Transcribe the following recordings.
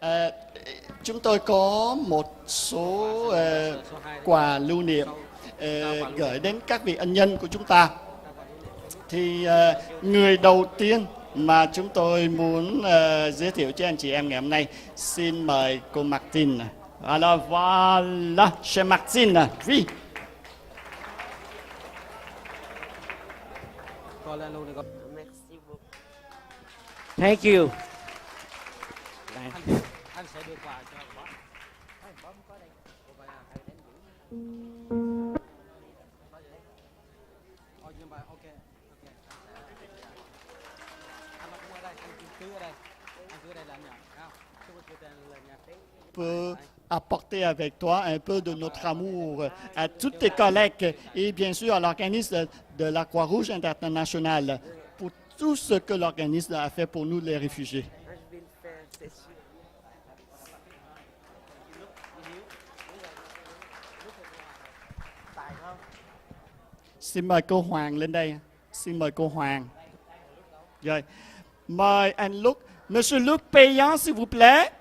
À, chúng tôi có một số quà lưu niệm gửi đến các vị ân nhân của chúng ta. Thì người đầu tiên mà chúng tôi muốn giới thiệu cho anh chị em ngày hôm nay, xin mời cô Martine. Alors voilà, chez Martine, oui. Thank you. Anh sẽ đưa quà cho bác. Peut apporter avec toi un peu de notre amour à toutes tes collègues et bien sûr à l'organisme de la Croix-Rouge internationale pour tout ce que l'organisme a fait pour nous les réfugiés. Xin mời cô Hoàng lên đây. Xin mời cô Hoàng. Rồi, mời anh Luc. Monsieur Luc Payan, s'il vous plaît.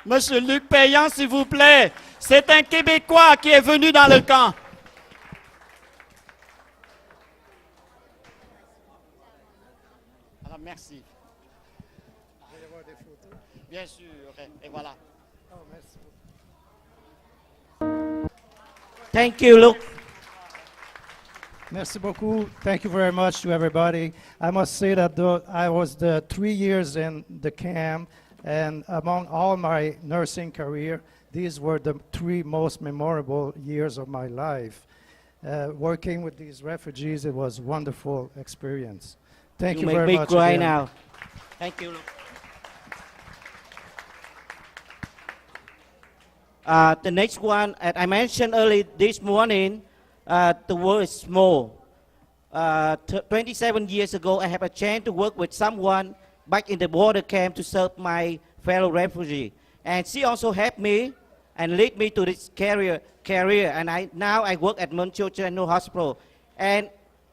Monsieur Luc Payan, s'il vous plaît. C'est un Québécois qui est venu dans le camp. Alors, merci. Il va y avoir des photos. Bien sûr, et voilà. Oh, merci. Thank you, Luke. Merci beaucoup. Thank you very much to everybody. I must say that I was 3 years in the camp, and among all my nursing career, these were the 3 most memorable years of my life. Working with these refugees, it was a wonderful experience. Thank you very much. You make me cry again. now. Thank you, Luke. The next one, as I mentioned early this morning, the world is small. 27 years ago, I have a chance to work with someone back in the border camp to serve my fellow refugee. And she also helped me and lead me to this career. And now I work at Montreal General Hospital. And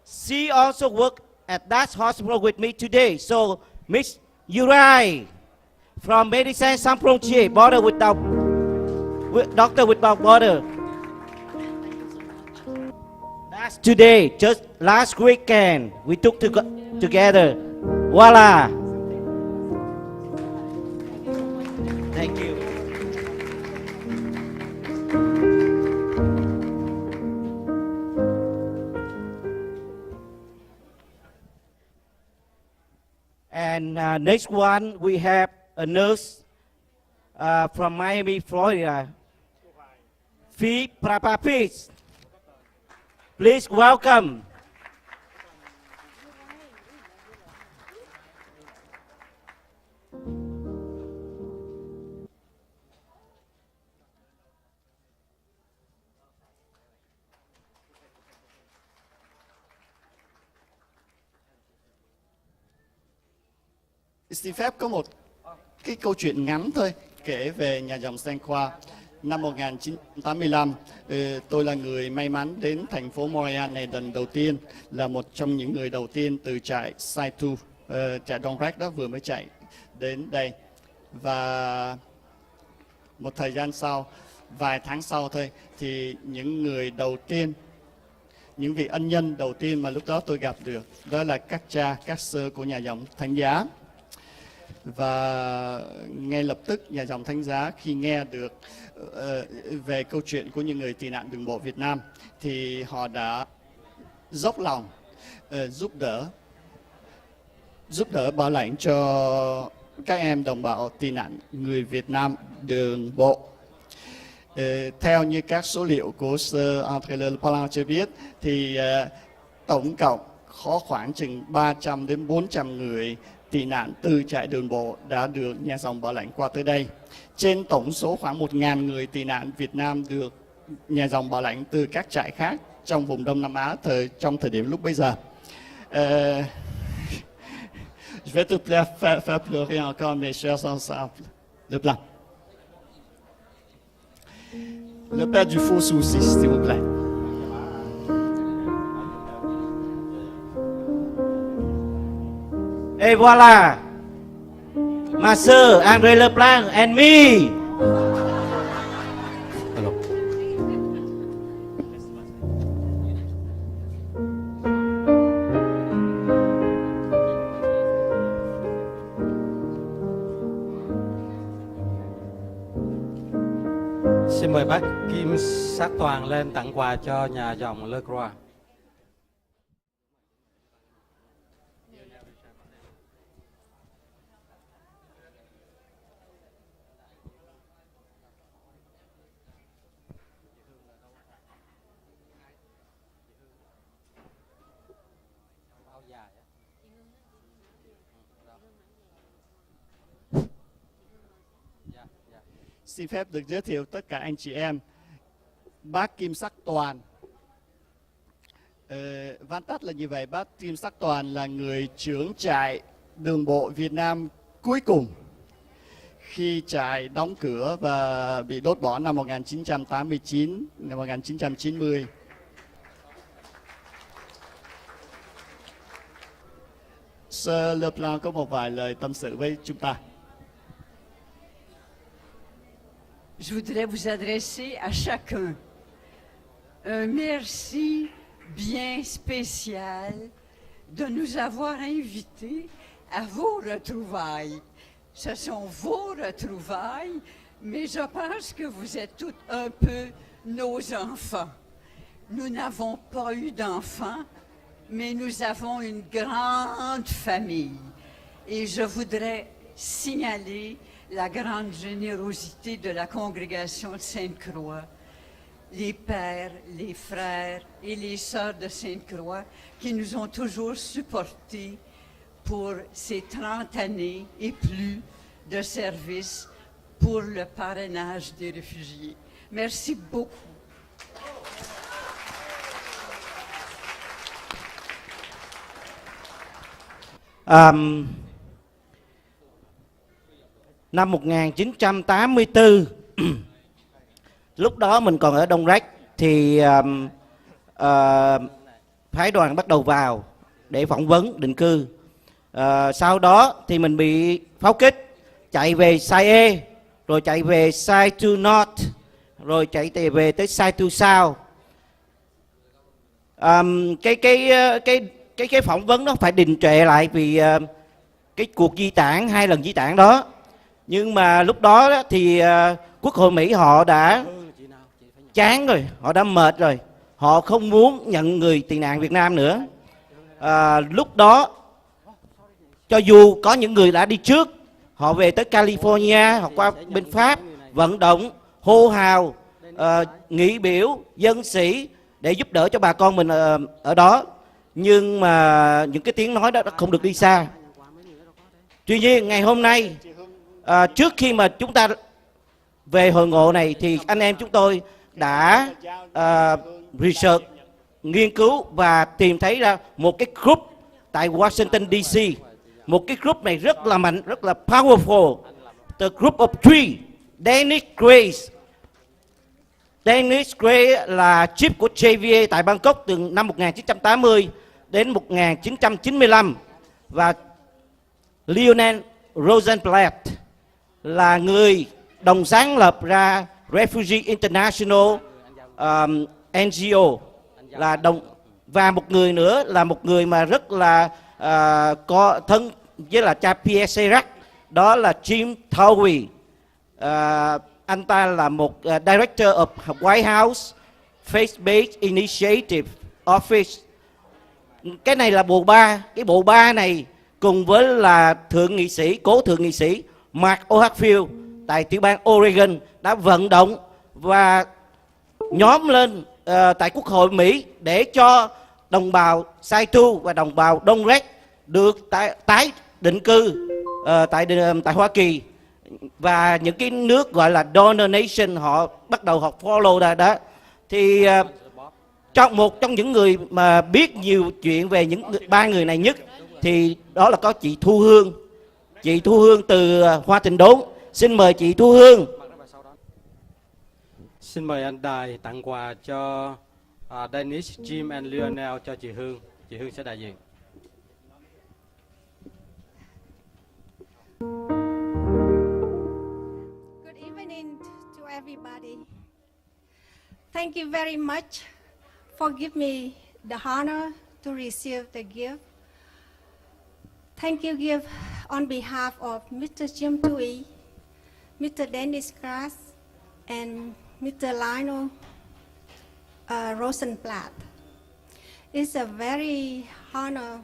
she also worked at that hospital with me today. So, Miss Yurai from Médecins Sans Frontières, Border Without Doctor Without Border. That's today, just last weekend, we took together. Voila! Thank you. And next one, we have a nurse from Miami, Florida. Phi Prapapis. Please welcome. Xin phép có một cái câu chuyện ngắn thôi kể về nhà dòng Saint Croix. Năm 1985, tôi là người may mắn đến thành phố Montreal này lần đầu tiên, là một trong những người đầu tiên từ trại Saitu, trại Donrec đó vừa mới chạy đến đây. Và một thời gian sau, vài tháng sau thôi, thì những người đầu tiên, những vị ân nhân đầu tiên mà lúc đó tôi gặp được, đó là các cha, các sơ của nhà dòng Thánh Giá. Và ngay lập tức nhà dòng Thánh Giá khi nghe được về câu chuyện của những người tị nạn đường bộ Việt Nam thì họ đã dốc lòng giúp đỡ bảo lãnh cho các em đồng bào tị nạn người Việt Nam đường bộ. Theo như các số liệu của Sir André Le Palan cho biết thì tổng cộng có khoảng chừng 300 đến 400 người tị nạn từ trại đường bộ đã được nhà dòng bảo lãnh qua tới đây. Trên tổng số khoảng 1.000 người tị nạn Việt Nam được nhà dòng bảo lãnh từ các trại khác trong vùng Đông Nam Á trong thời điểm lúc bây giờ. Je vais te faire pleurer encore mes chers ensembles. Le blanc. Le père du faux souci, s'il vous plaît. Et voilà. Master Andre Leblanc and me. Hello. Xin mời bác Kim Sắc Toàn lên tặng quà cho nhà dòng Le Croix. Xin phép được giới thiệu tất cả anh chị em. Bác Kim Sắc Toàn, vắn tắt là như vậy, bác Kim Sắc Toàn là người trưởng trại đường bộ Việt Nam cuối cùng khi trại đóng cửa và bị đốt bỏ năm 1989, năm 1990. Sir Leblanc có một vài lời tâm sự với chúng ta. Je voudrais vous adresser à chacun un merci bien spécial de nous avoir invités à vos retrouvailles. Ce sont vos retrouvailles, mais je pense que vous êtes toutes un peu nos enfants. Nous n'avons pas eu d'enfants, mais nous avons une grande famille. Et je voudrais signaler la grande générosité de la congrégation de Sainte-Croix, les pères, les frères et les sœurs de Sainte-Croix qui nous ont toujours supportés pour ces 30 années et plus de service pour le parrainage des réfugiés. Merci beaucoup. Năm 1984, lúc đó mình còn ở Đông Rách thì phái đoàn bắt đầu vào để phỏng vấn định cư. Sau đó thì mình bị pháo kích, chạy về Sai E, rồi chạy về Sai to North, rồi chạy về tới Sai to South. Cái phỏng vấn đó phải đình trệ lại vì cái cuộc di tản, 2 lần di tản đó. Nhưng mà lúc đó thì Quốc hội Mỹ họ đã chán rồi, họ đã mệt rồi, họ không muốn nhận người tị nạn Việt Nam nữa. Lúc đó cho dù có những người đã đi trước, họ về tới California, họ qua bên Pháp vận động, hô hào, nghị biểu, dân sĩ để giúp đỡ cho bà con mình ở đó. Nhưng mà những cái tiếng nói đó không được đi xa. Tuy nhiên ngày hôm nay, trước khi mà chúng ta về hội ngộ này thì anh em chúng tôi đã research, nghiên cứu và tìm thấy ra một cái group tại Washington DC. Một cái group này rất là mạnh, rất là powerful. The group of three, Dennis Grace. Dennis Grace là chief của JVA tại Bangkok từ năm 1980 đến 1995. Và Lionel Rosenblatt là người đồng sáng lập ra Refugee International NGO, là và một người nữa là một người mà rất là có thân với là cha Pierre Chirac, đó là Jim Towie. Anh ta là một Director of White House Faith-Based Initiative Office. Cái này là bộ ba. Cái bộ ba này cùng với là thượng nghị sĩ, cố thượng nghị sĩ Mark O'Hatfield tại tiểu bang Oregon đã vận động và nhóm lên tại Quốc hội Mỹ để cho đồng bào Sai Tu và đồng bào Đông Rách được tái định cư tại Hoa Kỳ. Và những cái nước gọi là donor nation họ bắt đầu họ follow đó. Thì một trong những người mà biết nhiều chuyện về những 3 người này nhất thì đó là có chị Thu Hương. Chị Thu Hương từ Hoa Trình Đốn. Xin mời chị Thu Hương. Xin mời anh Đài tặng quà cho Dennis, Jim and Lionel cho chị Hương. Chị Hương sẽ đại diện. Thank you very much for giving me the honor to receive the gift. Thank you give on behalf of Mr. Jim Tui, Mr. Dennis Grass, and Mr. Lionel Rosenblatt. It's a very honor.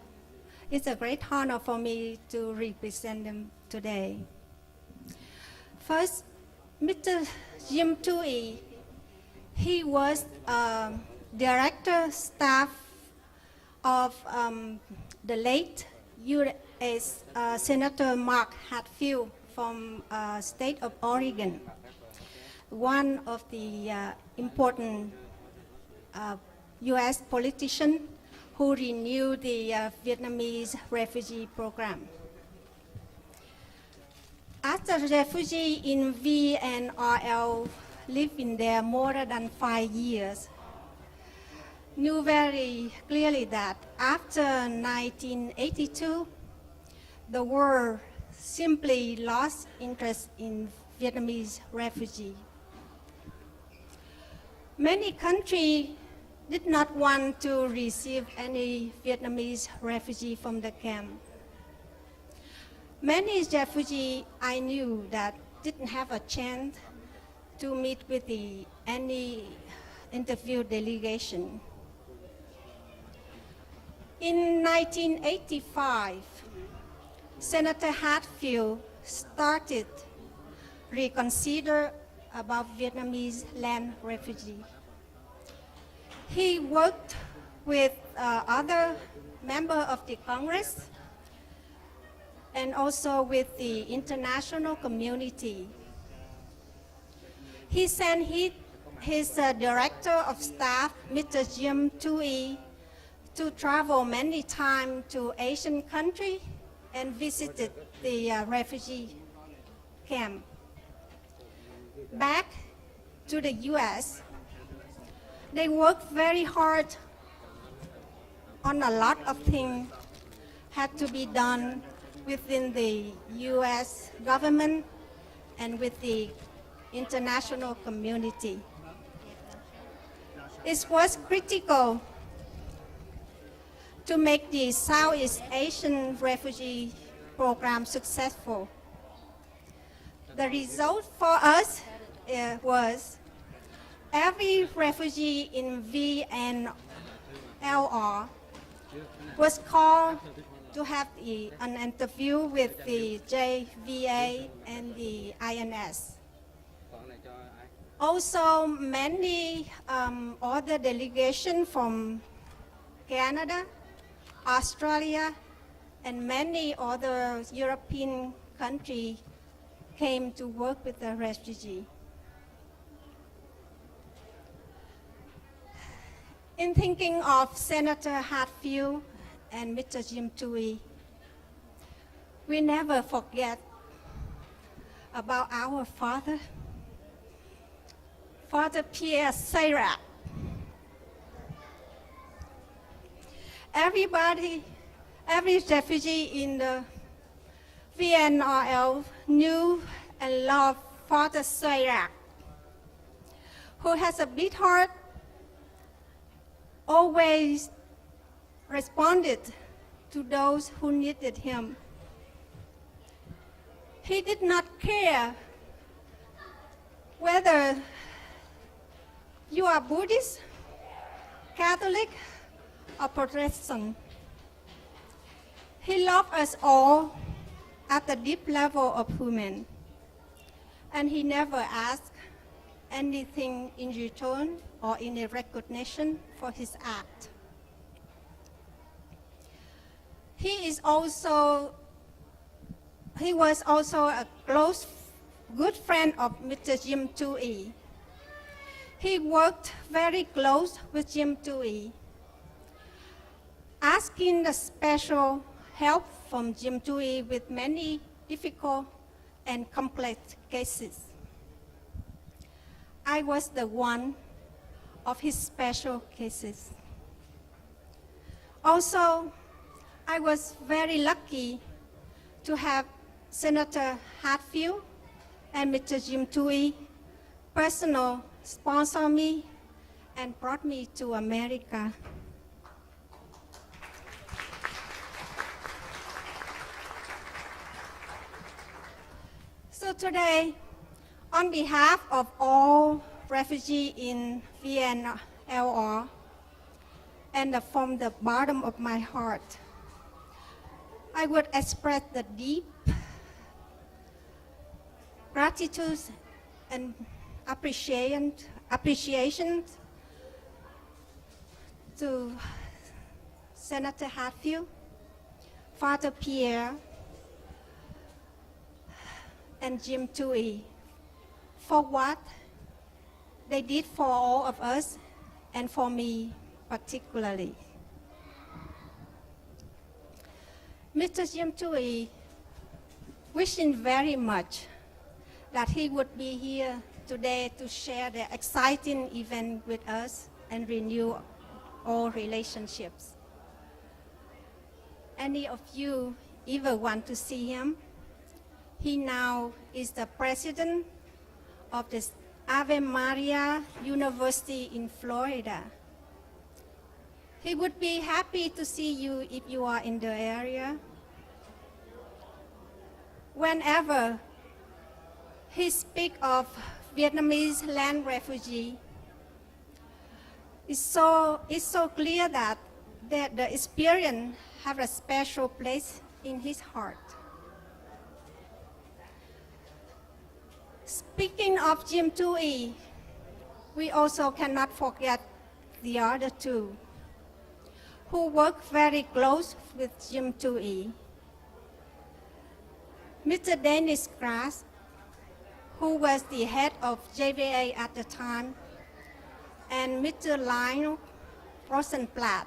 It's a great honor for me to represent them today. First, Mr. Jim Tui, he was director staff of the late U.S. Senator Mark Hatfield from state of Oregon, one of the important U.S. politicians who renewed the Vietnamese refugee program. As a refugee in VNRL, living there more than 5 years, knew very clearly that after 1982, the world simply lost interest in Vietnamese refugees. Many countries did not want to receive any Vietnamese refugee from the camp. Many refugees I knew that didn't have a chance to meet with any interview delegation. In 1985, Senator Hatfield started reconsider about Vietnamese land refugees. He worked with other members of the Congress and also with the international community. He sent his director of staff, Mr. Jim Tui, to travel many times to Asian countries and visited the refugee camp. Back to the U.S., they worked very hard on a lot of things had to be done within the U.S. government and with the international community. It was critical to make the Southeast Asian refugee program successful. The result for us was every refugee in VNLR was called to have an interview with the JVA and the INS. Also, many other delegations from Canada, Australia, and many other European countries came to work with the refugee. In thinking of Senator Hatfield and Mr. Jim Tui, we never forget about our father, Father Pierre Seyrac. Every refugee in the VNRL knew and loved Father Seyrac, who has a big heart, always responded to those who needed him. He did not care whether you are Buddhist, Catholic, or Protestant. He loved us all at the deep level of human, and he never asked anything in return or in a recognition for his act. He was also a close, good friend of Mr. Jim Tui. He worked very close with Jim Tui, asking the special help from Jim Tui with many difficult and complex cases. I was the one of his special cases. Also, I was very lucky to have Senator Hatfield and Mr. Jim Tui personally sponsor me and brought me to America. So today, on behalf of all refugees in VNLR, and from the bottom of my heart, I would express the deep gratitude and appreciation to Senator Hatfield, Father Pierre, and Jim Tui for what they did for all of us and for me particularly. Mr. Jim Tui wishing very much that he would be here today to share the exciting event with us and renew all relationships. Any of you ever want to see him? He now is the president of the Ave Maria University in Florida. He would be happy to see you if you are in the area. Whenever he speaks of Vietnamese Land Refugees, it's so clear that the experience have a special place in his heart. Speaking of Jim Tui, we also cannot forget the other two who work very close with Jim Tui. Mr. Dennis Grass, who was the head of JVA at the time, and Mr. Lionel Rosenblatt.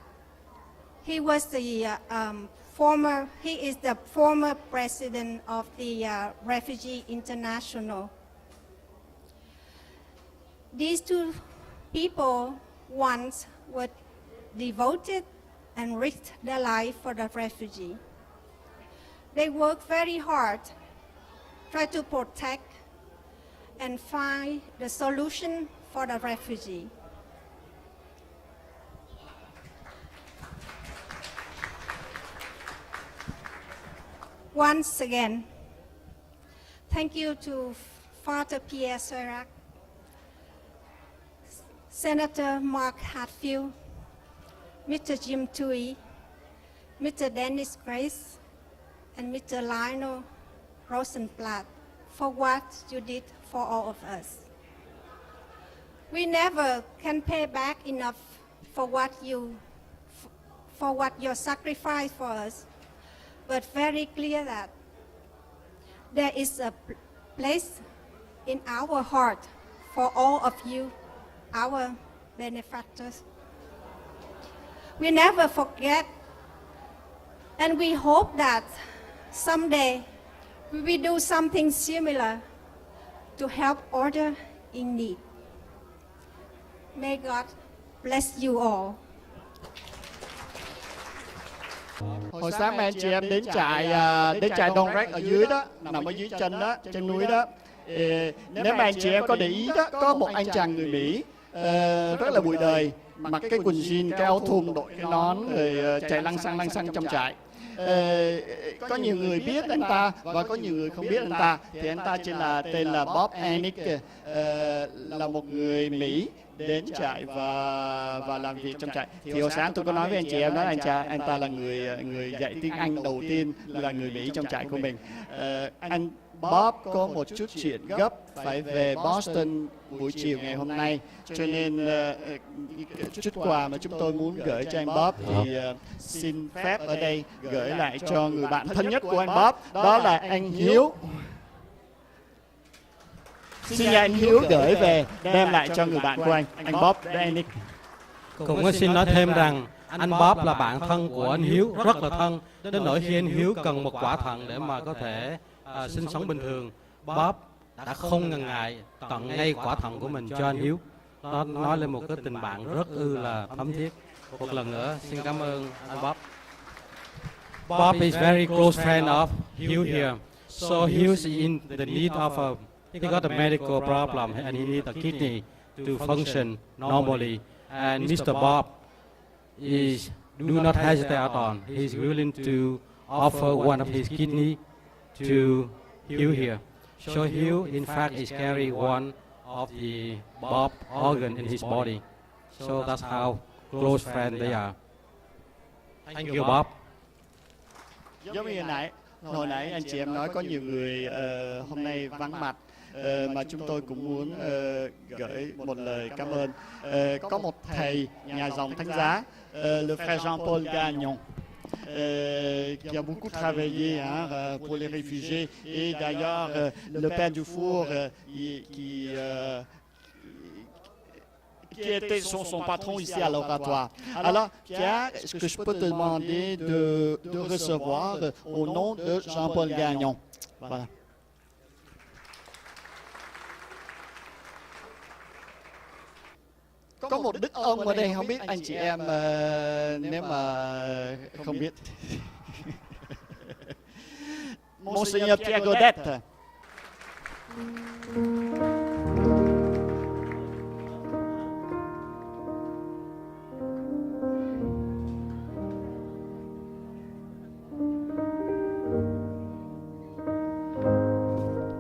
He is the former president of the Refugee International. These two people once were devoted and risked their life for the refugee. They worked very hard, try to protect and find the solution for the refugee. Once again, thank you to Father Pierre Serac, Senator Mark Hatfield, Mr. Jim Tui, Mr. Dennis Grace, and Mr. Lionel Rosenblatt for what you did for all of us. We never can pay back enough for what your sacrifice for us, but very clear that there is a place in our heart for all of you, our benefactors. We never forget, and we hope that someday we will do something similar to help others in need. May God bless you all. Hồi sáng mấy anh chị em đến trại Don Rec ở dưới đó, nằm ở dưới chân đó, chân núi đó. Nếu mà anh chị em có để ý đó, có một anh chàng người Mỹ rất là bụi đời, mặc cái quần jean, cái áo thun, đội cái nón, rồi chạy lăng xăng trong trại. Có nhiều người biết anh ta và có nhiều người không biết anh ta. Thì anh ta tên là Bob Anick, là một người Mỹ đến trại và làm việc trong trại. Thì hồi sáng tôi có nói với anh chị em đó, anh ta là người dạy tiếng Anh đầu tiên, là người Mỹ trong trại của mình. Anh Bob có một chút chuyện gấp phải về Boston buổi chiều ngày hôm nay, cho nên chút quà mà chúng tôi muốn gửi cho anh Bob thì xin phép ở đây gửi lại cho người bạn thân nhất của anh Bob, đó là anh Hiếu. Xin nhờ anh Hiếu gửi về đem lại cho người bạn của anh Bob Danick. Cũng xin nói thêm rằng anh Bob là bạn thân của anh Hiếu, rất là thân, đến nỗi khi anh Hiếu cần một quả thận để mà có thể sinh sống bình thường, Bob đã không ngần ngại tặng ngay quả thận của mình cho anh Hiếu. Nó nói lên một cái tình bạn rất là thấm thiết. Một lần nữa xin cảm ơn anh Bob. Bob is very close friend of Hugh here, so Hugh's in the need of he got a medical problem and he need a kidney to function normally. And Mr. Bob do not hesitate at all. He's willing to offer one of his kidney to Hugh here. So Hugh, in fact, is carrying one of the Bob organ in his body. So that's how close friends they are. Thank you, Bob. Giống như hồi nãy anh chị em nói có nhiều người hôm nay vắng mặt, mà chúng tôi cũng muốn gửi một lời cảm ơn. Có một thầy nhà dòng thánh giá, le frère Jean-Paul Gagnon, qui a beaucoup travaillé pour les réfugiés, et d'ailleurs le père Dufour qui était son patron ici à l'oratoire. Alors, Pierre, est-ce que je peux te demander de recevoir au nom de Jean-Paul Gagnon? Voilà. Có một đức ông ở đây, không biết anh chị em nếu mà không biết. Monseigneur Pierre Godet.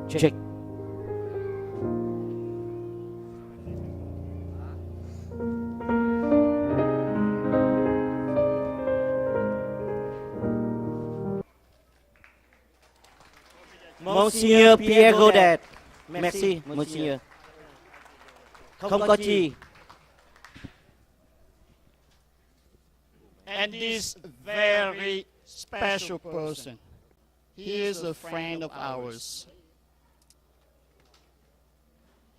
Check. Monsieur Pierre Godet. Merci, Monsieur. Không có chi. And this very special person, he is a friend of ours.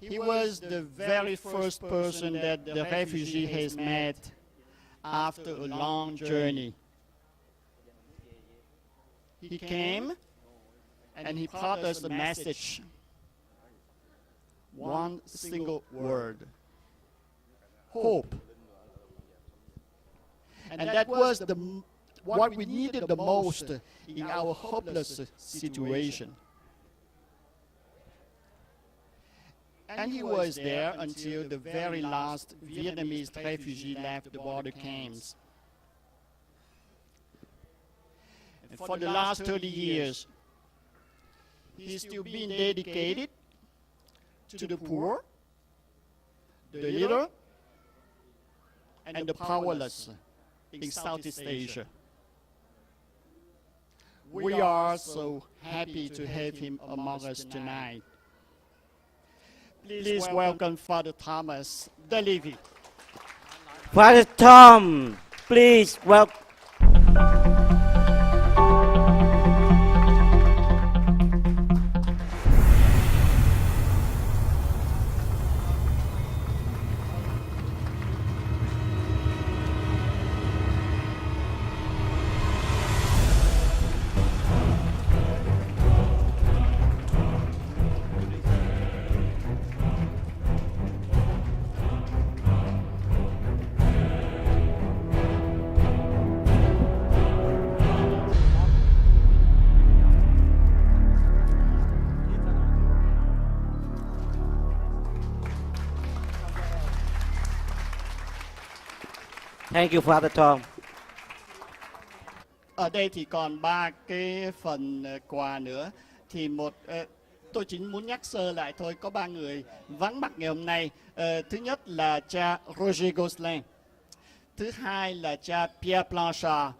He was the very first person that the refugee has met after a long journey. He came and he brought us a message. One single word: hope. And that was what we needed the most in our hopeless situation. And he was there until the very last Vietnamese refugee left the border camps. And for the last 30 years, he's still been dedicated to the poor, the little, and the powerless in Southeast Asia. We are so happy to have him among us tonight. Please welcome Father Thomas Delevy. Father Tom, please welcome. Thank you, Father Tom. Ở đây thì còn 3 cái phần quà nữa. Thì tôi chỉ muốn nhắc sơ lại thôi, có 3 người vắng mặt ngày hôm nay. Thứ nhất là cha Roger Gosselin. Thứ hai là cha Pierre Blanchard.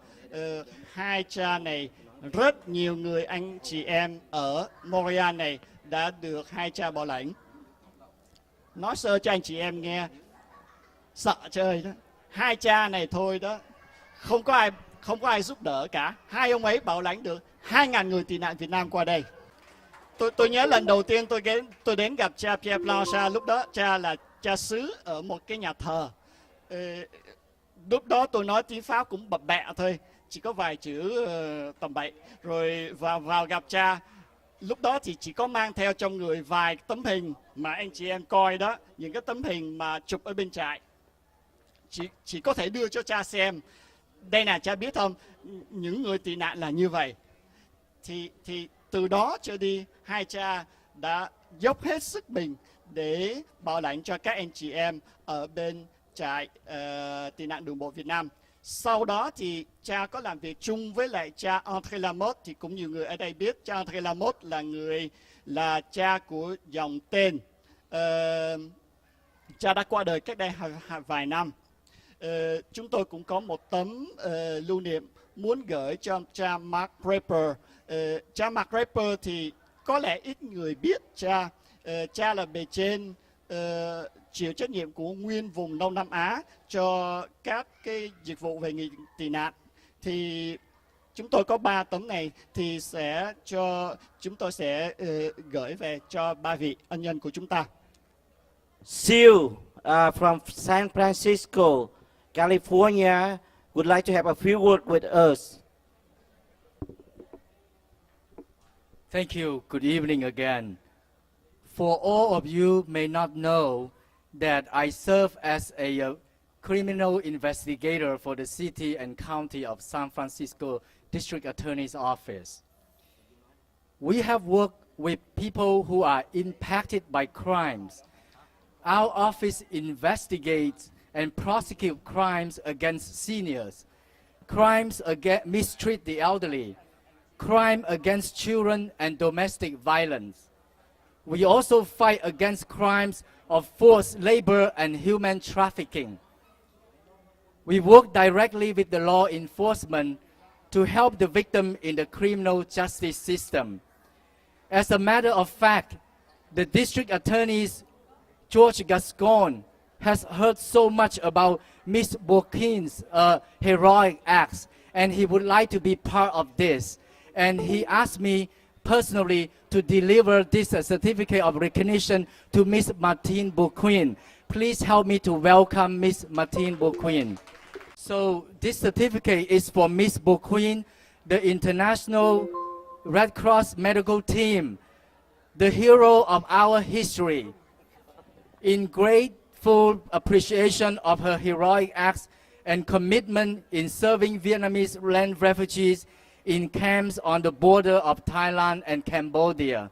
Hai cha này, rất nhiều người anh chị em ở Montreal này đã được hai cha bảo lãnh. Nói sơ cho anh chị em nghe, sợ chơi đó. Hai cha này thôi đó, không có ai giúp đỡ cả. Hai ông ấy bảo lãnh được 2.000 người tị nạn Việt Nam qua đây. Tôi nhớ lần đầu tiên tôi đến gặp cha Pierre Blanchard, lúc đó cha là cha xứ ở một cái nhà thờ. Lúc đó tôi nói tiếng Pháp cũng bập bẹ thôi, chỉ có vài chữ tầm bậy. Rồi vào gặp cha, lúc đó thì chỉ có mang theo trong người vài tấm hình mà anh chị em coi đó, những cái tấm hình mà chụp ở bên trại. Chỉ có thể đưa cho cha xem. Đây là cha biết không, những người tị nạn là như vậy. Thì từ đó trở đi, hai cha đã dốc hết sức mình để bảo lãnh cho các anh chị em ở bên trại tị nạn đường bộ Việt Nam. Sau đó thì cha có làm việc chung với lại cha André Lamotte, thì cũng nhiều người ở đây biết cha André Lamotte là cha của dòng tên. Cha đã qua đời cách đây vài năm. Chúng tôi cũng có một tấm lưu niệm muốn gửi cho cha Mark Draper. Cha Mark Draper thì có lẽ ít người biết cha. Cha là bề trên chịu trách nhiệm của nguyên vùng Đông Nam Á cho các cái dịch vụ về người tị nạn. Thì chúng tôi có 3 tấm này thì chúng tôi sẽ gửi về cho 3 vị ân nhân của chúng ta. Sue from San Francisco, California, would like to have a few words with us. Thank you. Good evening again. For all of you may not know that I serve as a criminal investigator for the city and county of San Francisco District Attorney's Office. We have worked with people who are impacted by crimes. Our office investigates and prosecutes crimes against seniors, crimes against mistreat the elderly, crime against children and domestic violence. We also fight against crimes of forced labor and human trafficking. We work directly with the law enforcement to help the victim in the criminal justice system. As a matter of fact, the district attorney's George Gascon has heard so much about Miss Bourquin's heroic acts, and he would like to be part of this. And he asked me personally to deliver this certificate of recognition to Miss Martine Bourquin. Please help me to welcome Miss Martine Bourquin. So this certificate is for Miss Bourquin, the International Red Cross Medical Team, the hero of our history. In grateful appreciation of her heroic acts and commitment in serving Vietnamese land refugees in camps on the border of Thailand and Cambodia.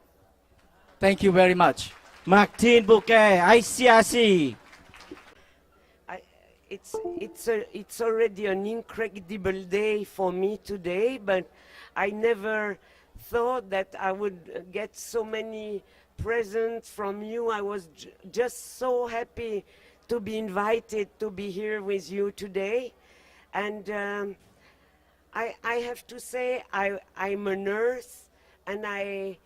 Thank you very much. Martine Bouquet, ICRC. It's already an incredible day for me today, but I never thought that I would get so many presents from you. I was just so happy to be invited to be here with you today. And I have to say I'm a nurse, and I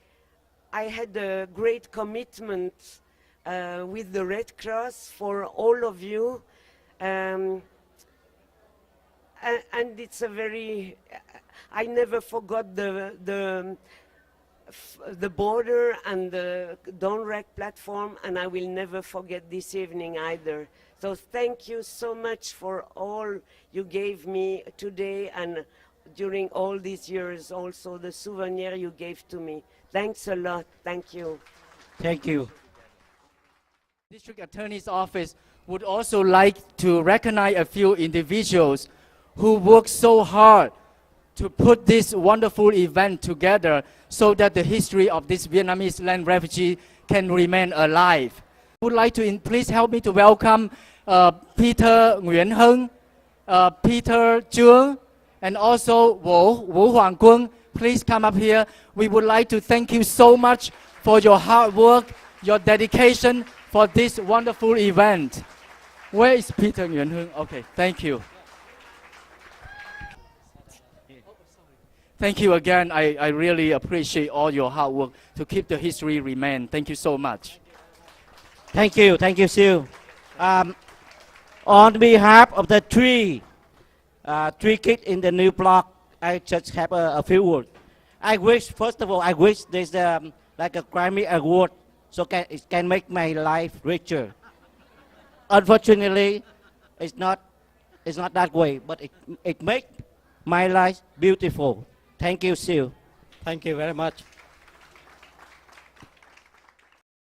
had a great commitment with the Red Cross for all of you. And it's a very, I never forgot the border and the Donrec platform, and I will never forget this evening either. So thank you so much for all you gave me today and during all these years, also the souvenir you gave to me. Thanks a lot. Thank you. Thank you. District Attorney's Office would also like to recognize a few individuals who worked so hard to put this wonderful event together so that the history of this Vietnamese land refugee can remain alive. I would like to please help me to welcome Peter Nguyễn Hưng, Peter Chuang, and also Vũ Hoàng Quân. Please come up here. We would like to thank you so much for your hard work, your dedication for this wonderful event. Where is Peter Nguyễn Hưng? Okay, thank you. Thank you again. I really appreciate all your hard work to keep the history remain. Thank you so much. Thank you, Sue. On behalf of the three kids in the new block, I just have a few words. I wish, first of all, there's like a Grammy Award, so it can make my life richer. Unfortunately, it's not that way, but it makes my life beautiful. Thank you, Sue. Thank you very much.